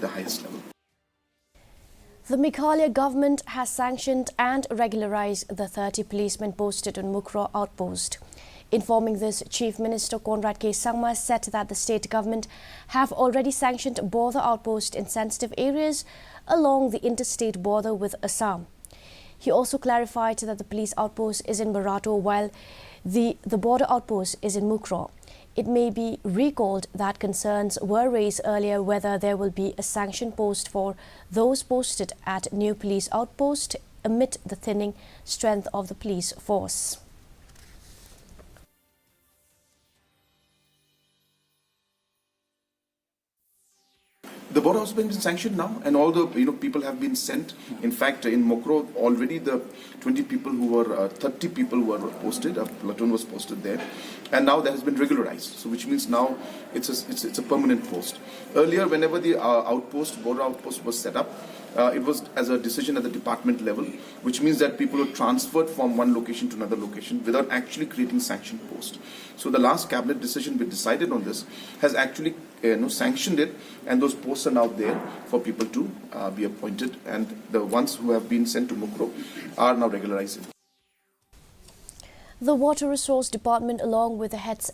the highest level. The Meghalaya government has sanctioned and regularized the 30 policemen posted on Mukroh Outpost. Informing this, Chief Minister Conrad K. Sangma said that the state government have already sanctioned border outposts in sensitive areas along the interstate border with Assam. He also clarified that the police outpost is in Barato while the border outpost is in Mukroh. It may be recalled that concerns were raised earlier whether there will be a sanction post for those posted at new police outpost amid the thinning strength of the police force. The border has been sanctioned now, and all the people have been sent. In fact, in Mukroh already the 30 people who were posted. A platoon was posted there, and now that has been regularized. So, which means now it's a permanent post. Earlier, whenever the border outpost was set up, it was as a decision at the department level, which means that people were transferred from one location to another location without actually creating sanction post. So the last cabinet decision we decided on this has actually sanctioned it, and those posts are now there for people to be appointed, and the ones who have been sent to Mukroh are now regularized. The Water Resource Department, along with the heads